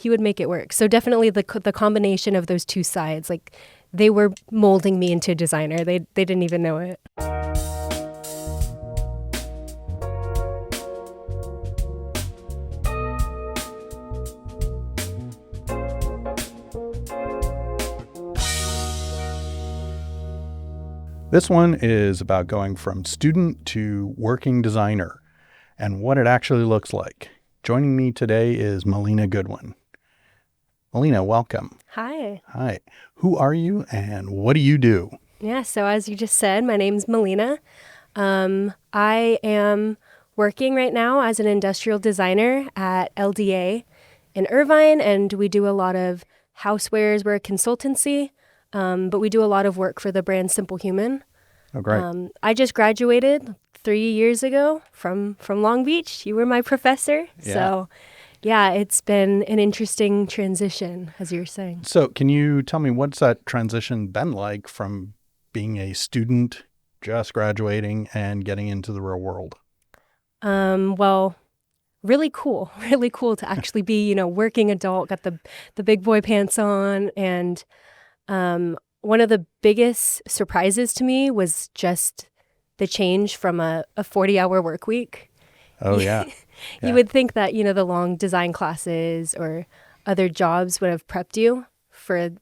he would make it work. So definitely the combination of those two sides, like they were molding me into a designer. They didn't even know it. This one is about going from student to working designer and what it actually looks like. Joining me today is Melina Goodwin. Melina, welcome. Hi. Hi. Who are you and what do you do? Yeah, so as you just said, my name's Melina. I am working right now as an industrial designer at LDA in Irvine, and we do a lot of housewares. We're a consultancy, but we do a lot of work for the brand Simple Human. Oh, great. I just graduated 3 years ago from Long Beach. You were my professor. Yeah. So, yeah, it's been an interesting transition, as you were saying. So can you tell me what's that transition been like from being a student, just graduating, and getting into the real world? Well, really cool. Really cool to actually be, working adult, got the big boy pants on. And one of the biggest surprises to me was just the change from a 40-hour work week. Oh, yeah. You would think that, the long design classes or other jobs would have prepped you for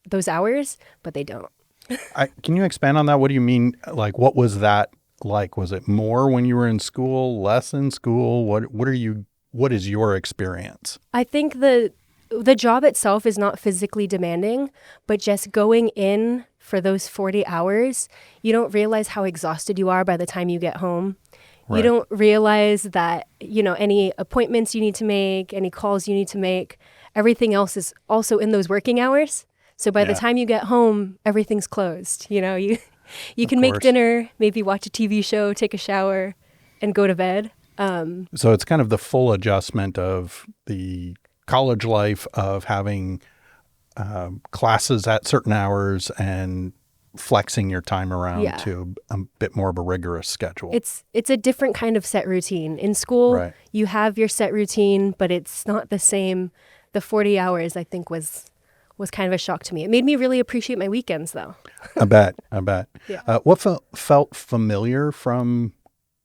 those hours, but they don't. Can you expand on that? What do you mean? Like, what was that like? Was it more when you were in school, less in school? What is your experience? I think the job itself is not physically demanding, but just going in for those 40 hours, you don't realize how exhausted you are by the time you get home. Right. You don't realize that, any appointments you need to make, any calls you need to make, everything else is also in those working hours. So by the time you get home, everything's closed. You can make dinner, maybe watch a TV show, take a shower, and go to bed. So it's kind of the full adjustment of the college life of having classes at certain hours and flexing your time around to a bit more of a rigorous schedule. It's a different kind of set routine. In school, you have your set routine, but it's not the same. The 40 hours, I think, was kind of a shock to me. It made me really appreciate my weekends, though. I bet. Yeah. What felt familiar from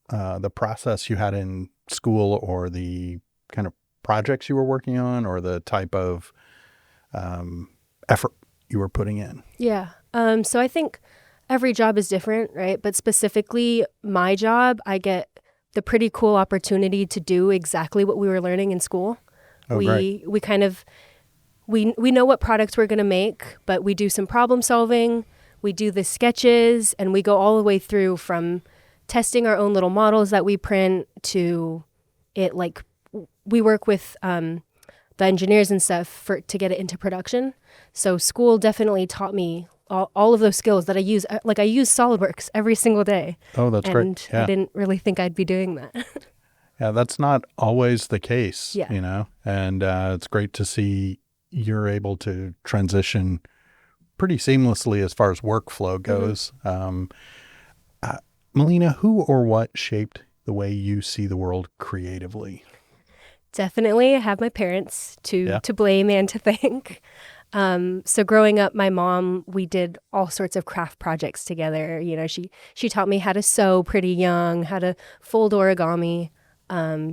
the process you had in school, or the kind of projects you were working on, or the type of effort you were putting in? Yeah. So I think every job is different, right? But specifically my job, I get the pretty cool opportunity to do exactly what we were learning in school. Great. We kind of, we know what products we're going to make, but we do some problem solving, we do the sketches, and we go all the way through from testing our own little models that we print to it. Like, we work with the engineers and stuff to get it into production. So school definitely taught me all of those skills that I use. Like, I use SolidWorks every single day. Oh, that's great. And I didn't really think I'd be doing that. Yeah, that's not always the case, Yeah. and it's great to see you're able to transition pretty seamlessly as far as workflow goes. Mm-hmm. Melina, who or what shaped the way you see the world creatively? Definitely, I have my parents to blame and to thank. So growing up, my mom, we did all sorts of craft projects together. She taught me how to sew pretty young, how to fold origami.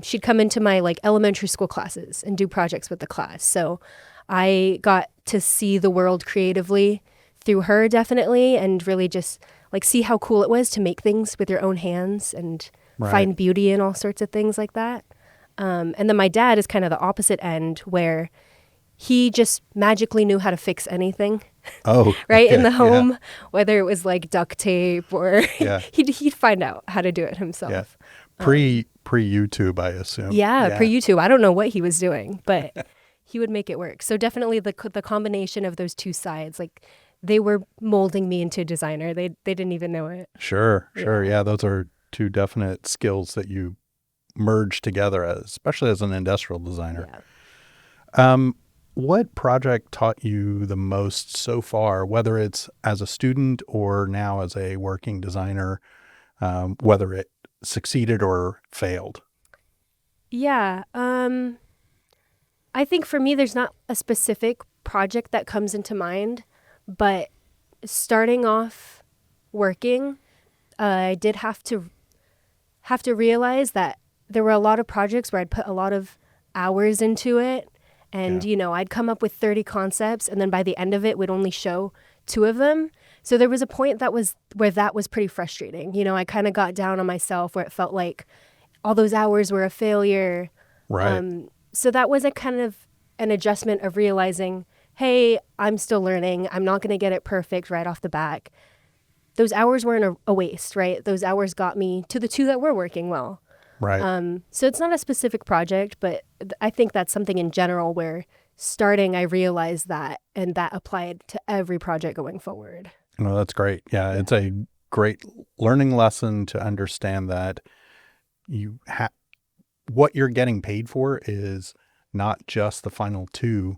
She'd come into my elementary school classes and do projects with the class. So I got to see the world creatively through her, definitely, and really just see how cool it was to make things with your own hands and find beauty in all sorts of things like that. And then my dad is kind of the opposite end, where he just magically knew how to fix anything. Oh, right, okay. in the home, whether it was duct tape or he'd find out how to do it himself. Yeah. Pre-YouTube, I assume. Yeah, pre-YouTube. I don't know what he was doing, but he would make it work. So definitely the combination of those two sides, they were molding me into a designer. They didn't even know it. Sure. Yeah, those are two definite skills that you merge together, especially as an industrial designer. Yeah. What project taught you the most so far, whether it's as a student or now as a working designer, whether it succeeded or failed? Yeah. I think for me, there's not a specific project that comes into mind, but starting off working, I did have to realize that there were a lot of projects where I'd put a lot of hours into it. And, I'd come up with 30 concepts, and then by the end of it, we'd only show 2 of them. So there was a point where that was pretty frustrating. I kind of got down on myself where it felt like all those hours were a failure. Right. So that was a kind of an adjustment of realizing, hey, I'm still learning. I'm not going to get it perfect right off the bat. Those hours weren't a waste, right? Those hours got me to the 2 that were working well. Right. So it's not a specific project, but I think that's something in general where starting, I realized that, and that applied to every project going forward. No, that's great. Yeah, it's a great learning lesson to understand that what you're getting paid for is not just the final 2,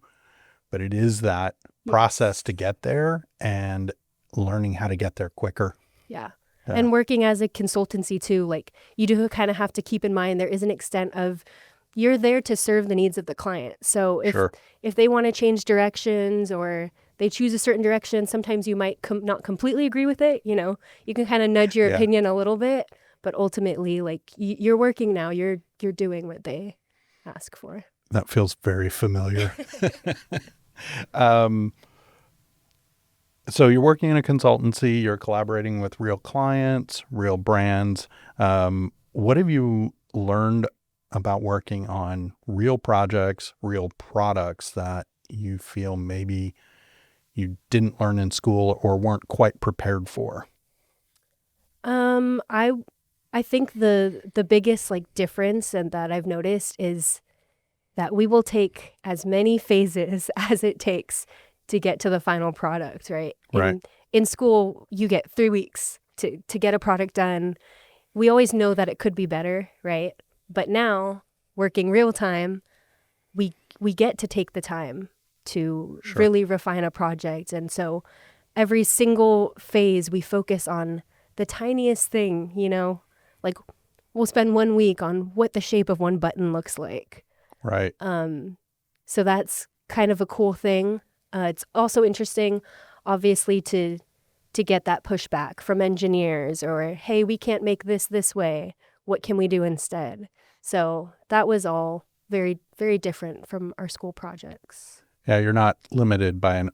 but it is that process to get there and learning how to get there quicker. Yeah. And working as a consultancy too, like you do kind of have to keep in mind there is an extent of you're there to serve the needs of the client. So if they want to change directions or they choose a certain direction, sometimes you might not completely agree with it. You can kind of nudge your opinion a little bit, but ultimately, like you're working now, you're doing what they ask for. That feels very familiar. So you're working in a consultancy, you're collaborating with real clients, real brands. What have you learned about working on real projects, real products that you feel maybe you didn't learn in school or weren't quite prepared for? I think the biggest difference and that I've noticed is that we will take as many phases as it takes to get to the final product, right? In school, you get 3 weeks to get a product done. We always know that it could be better, right? But now, working real time, we get to take the time to really refine a project. And so every single phase, we focus on the tiniest thing, like we'll spend 1 week on what the shape of one button looks like. Right. So that's kind of a cool thing. It's also interesting, obviously, to get that pushback from engineers or, hey, we can't make this way. What can we do instead? So that was all very, very different from our school projects. Yeah, you're not limited by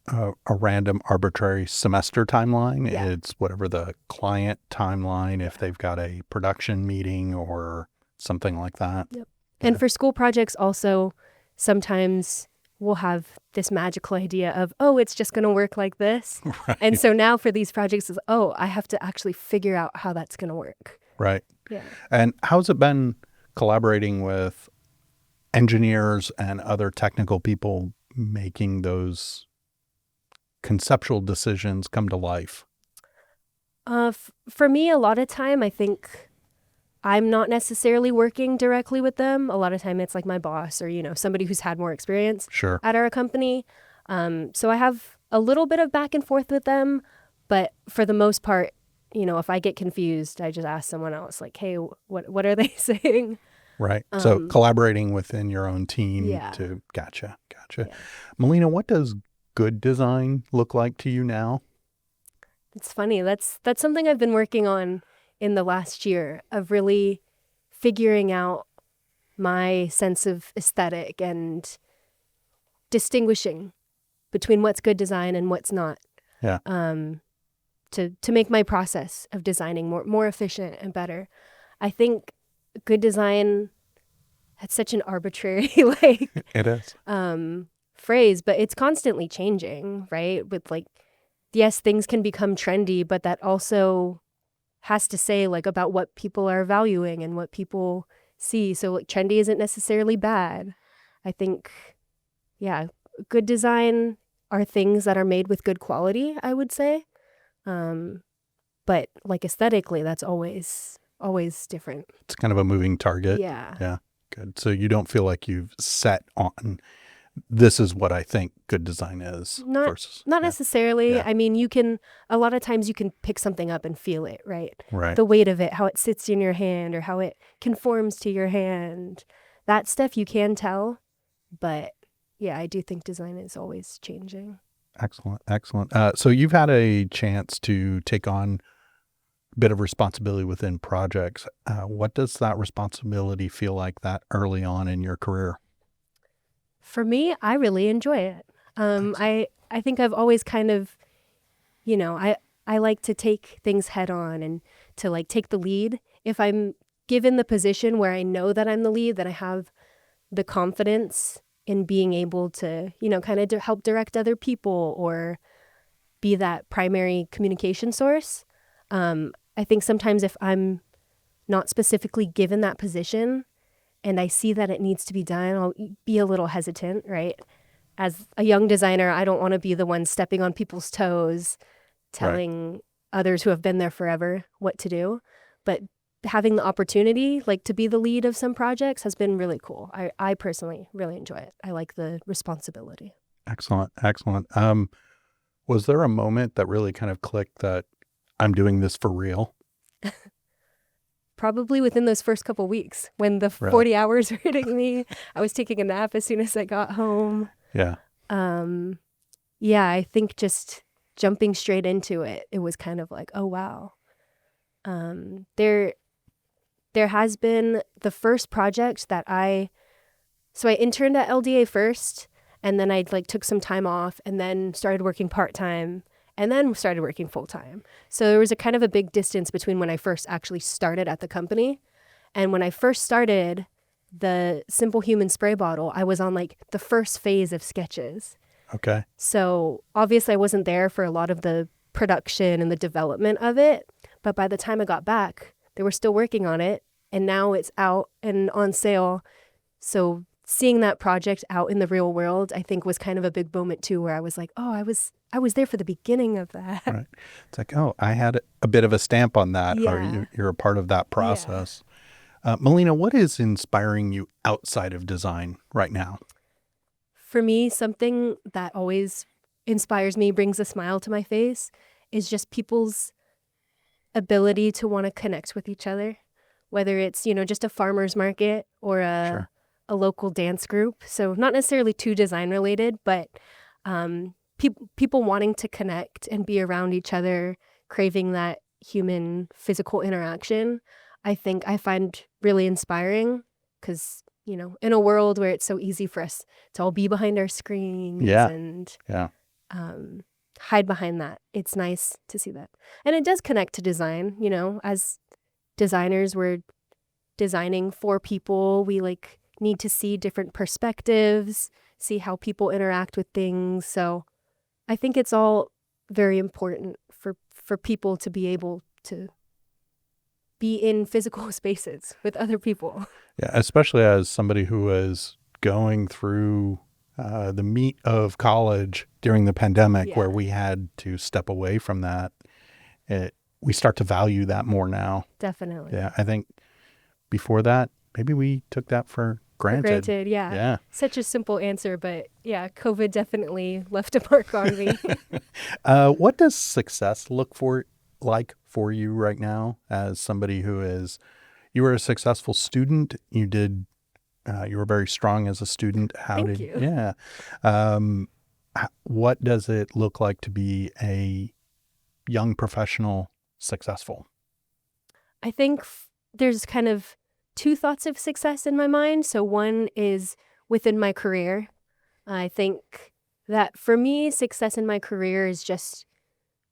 a random arbitrary semester timeline. Yeah. It's whatever the client timeline, if they've got a production meeting or something like that. Yep. Yeah. And for school projects also, sometimes we'll have this magical idea of, it's just going to work like this. Right. And so now for these projects is, I have to actually figure out how that's going to work. Right. Yeah. And how's it been collaborating with engineers and other technical people making those conceptual decisions come to life? For me, a lot of time, I think I'm not necessarily working directly with them. A lot of time it's like my boss or, somebody who's had more experience at our company. So I have a little bit of back and forth with them, but for the most part, if I get confused, I just ask someone else like, hey, what are they saying? Right. So collaborating within your own team to gotcha. Yeah. Melina, what does good design look like to you now? It's funny. That's something I've been working on in the last year of really figuring out my sense of aesthetic and distinguishing between what's good design and what's not. Yeah. To make my process of designing more efficient and better. I think good design, that's such an arbitrary it is. Phrase, but it's constantly changing, right? With yes, things can become trendy, but that also has to say about what people are valuing and what people see. So trendy isn't necessarily bad. I think, good design are things that are made with good quality, I would say. But aesthetically, that's always different. It's kind of a moving target. Yeah. Yeah. Good. So you don't feel like you've set on, this is what I think good design is. Not necessarily. Yeah. I mean, a lot of times you can pick something up and feel it, right? Right. The weight of it, how it sits in your hand or how it conforms to your hand. That stuff you can tell, But yeah, I do think design is always changing. Excellent. Excellent. So you've had a chance to take on a bit of responsibility within projects. What does that responsibility feel like that early on in your career? For me, I really enjoy it. I think I've always kind of, I like to take things head on and to like take the lead. If I'm given the position where I know that I'm the lead, that I have the confidence in being able to, kind of help direct other people or be that primary communication source. I think sometimes if I'm not specifically given that position and I see that it needs to be done, I'll be a little hesitant, right? As a young designer, I don't want to be the one stepping on people's toes, telling others who have been there forever what to do. But having the opportunity, like to be the lead of some projects, has been really cool. I personally really enjoy it. I like the responsibility. Excellent. Excellent. Was there a moment that really kind of clicked that I'm doing this for real? Probably within those first couple weeks when the 40 hours were hitting me. I was taking a nap as soon as I got home. Yeah. Yeah, I think just jumping straight into it, it was kind of like, oh, wow. There has been the first project that so I interned at LDA first, and then I took some time off and then started working part-time and then started working full-time. So there was a kind of a big distance between when I first actually started at the company. And when I first started the Simple Human spray bottle, I was on the first phase of sketches. Okay. So obviously I wasn't there for a lot of the production and the development of it. But by the time I got back, they were still working on it. And now it's out and on sale. So seeing that project out in the real world, I think was kind of a big moment too, where I was like, oh, I was there for the beginning of that. Right. It's like, oh, I had a bit of a stamp on that, Yeah. or you're a part of that process. Yeah. Melina, what is inspiring you outside of design right now? For me, something that always inspires me, brings a smile to my face, is just people's ability to want to connect with each other, whether it's, just a farmer's market or a local dance group. So not necessarily too design related, but people wanting to connect and be around each other, craving that human physical interaction, I think I find really inspiring because, in a world where it's so easy for us to all be behind our screens and hide behind that, it's nice to see that. And it does connect to design, as designers, we're designing for people. We need to see different perspectives, see how people interact with things. So I think it's all very important for people to be able to be in physical spaces with other people. Yeah, especially as somebody who is going through the meat of college during the pandemic, where we had to step away from that. We start to value that more now. Definitely. Yeah, I think before that, maybe we took that for granted. Yeah. Such a simple answer, but yeah, COVID definitely left a mark on me. What does success look like for you right now as somebody you were a successful student. You were very strong as a student. Thank you. Yeah. What does it look like to be a young professional successful? I think there's kind of two thoughts of success in my mind. So one is within my career. I think that for me, success in my career is just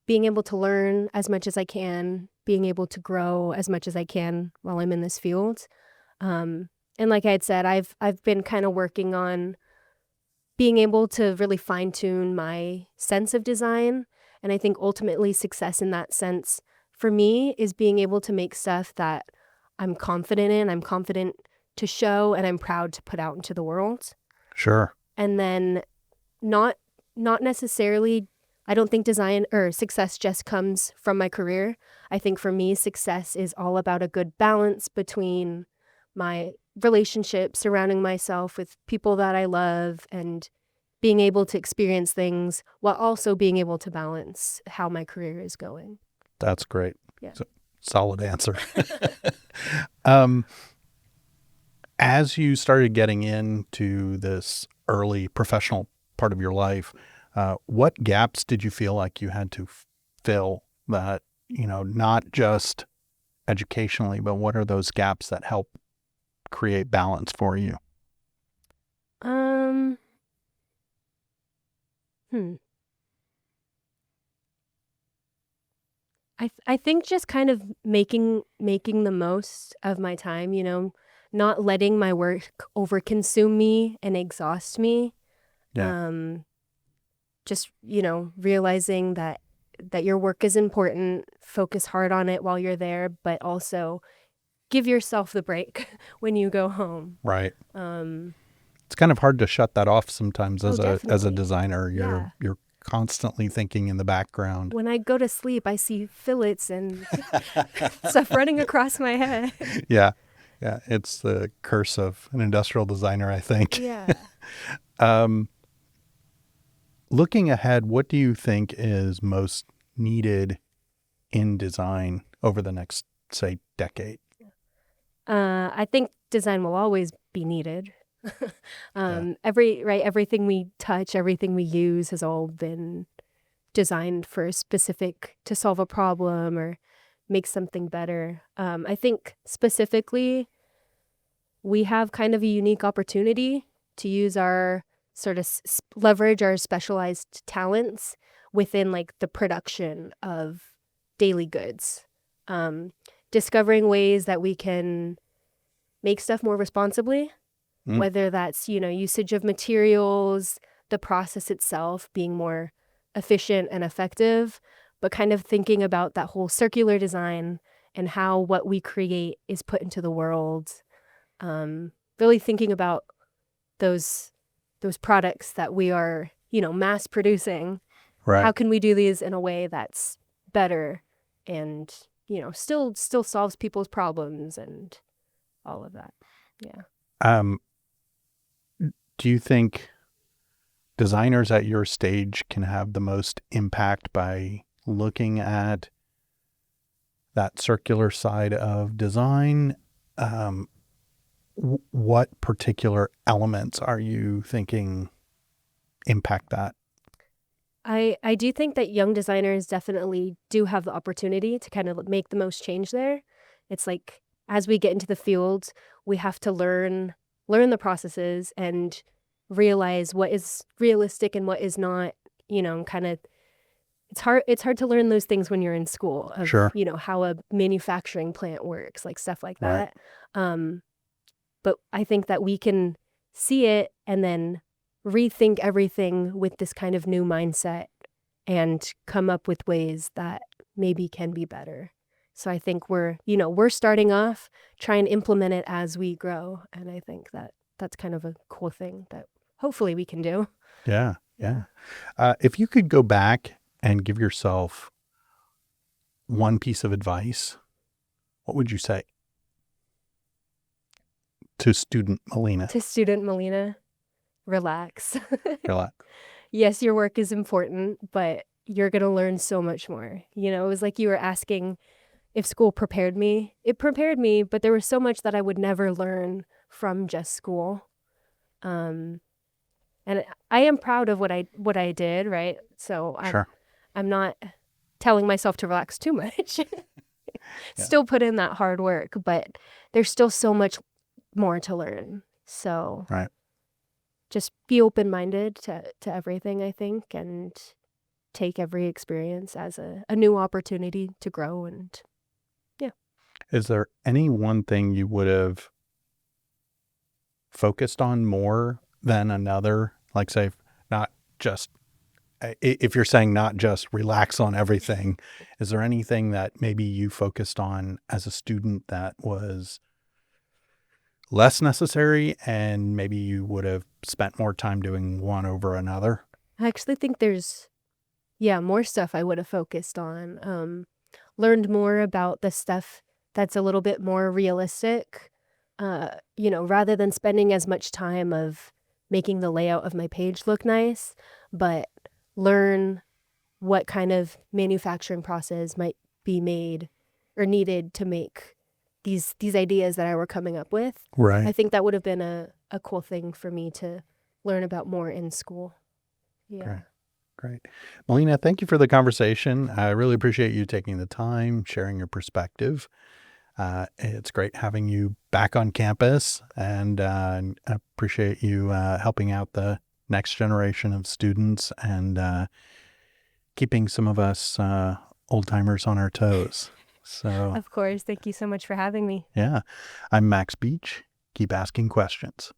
being able to learn as much as I can, being able to grow as much as I can while I'm in this field. And like I had said, I've been kind of working on being able to really fine-tune my sense of design. And I think ultimately success in that sense for me is being able to make stuff that I'm confident in, I'm confident to show, and I'm proud to put out into the world. Sure. And then not necessarily, I don't think design or success just comes from my career. I think for me, success is all about a good balance between my relationships, surrounding myself with people that I love, and being able to experience things while also being able to balance how my career is going. That's great. Yeah. Solid answer. As you started getting into this early professional part of your life, what gaps did you feel like you had to fill that, not just educationally, but what are those gaps that help create balance for you? Um, hmm. I think just kind of making the most of my time, not letting my work overconsume me and exhaust me. Yeah. Just, realizing that your work is important, focus hard on it while you're there, but also give yourself the break when you go home. Right. It's kind of hard to shut that off sometimes as a definitely. designer. Yeah. You're constantly thinking in the background. When I go to sleep, I see fillets and stuff running across my head. Yeah. Yeah. It's the curse of an industrial designer, I think. Yeah. Looking ahead, what do you think is most needed in design over the next, say, decade? I think design will always be needed. Yeah. Everything we touch, everything we use has all been designed to solve a problem or make something better. I think specifically we have kind of a unique opportunity to use our leverage our specialized talents within like the production of daily goods. Discovering ways that we can make stuff more responsibly, whether that's, usage of materials, the process itself being more efficient and effective, but kind of thinking about that whole circular design and how what we create is put into the world. Really thinking about those products that we are, mass producing. Right. How can we do these in a way that's better and, still solves people's problems and all of that. Yeah. Do you think designers at your stage can have the most impact by looking at that circular side of design? What particular elements are you thinking impact that? I do think that young designers definitely do have the opportunity to kind of make the most change there. It's like as we get into the field, we have to learn the processes and realize what is realistic and what is not, kind of it's hard to learn those things when you're in school of, Sure. How a manufacturing plant works, like stuff like Right. that. But I think that we can see it and then rethink everything with this kind of new mindset and come up with ways that maybe can be better. So I think we're starting off, try and implement it as we grow. And I think that that's kind of a cool thing that hopefully we can do. Yeah. Yeah. If you could go back and give yourself one piece of advice, what would you say to student Melina? To student Melina, relax. Relax. Yes, your work is important, but you're going to learn so much more. It was like you were asking if school prepared me. It prepared me, but there was so much that I would never learn from just school. And I am proud of what I did, right? So Sure. I'm not telling myself to relax too much. Still put in that hard work, but there's still so much more to learn. So Right. just be open-minded to everything, I think, and take every experience as a new opportunity to grow. And yeah. Is there any one thing you would have focused on more than another? Like, say, not just, if you're saying not just relax on everything, is there anything that maybe you focused on as a student that was less necessary and maybe you would have spent more time doing one over another? I actually think there's, more stuff I would have focused on. Learned more about the stuff that's a little bit more realistic, rather than spending as much time of making the layout of my page look nice, but learn what kind of manufacturing process might be made or needed to make these ideas that I were coming up with. Right. I think that would have been a cool thing for me to learn about more in school. Yeah. Great. Melina, thank you for the conversation. I really appreciate you taking the time, sharing your perspective. It's great having you back on campus, and I appreciate you helping out the next generation of students and keeping some of us old timers on our toes. So, Of course. Thank you so much for having me. yeah, I'm Max Beach. Keep asking questions.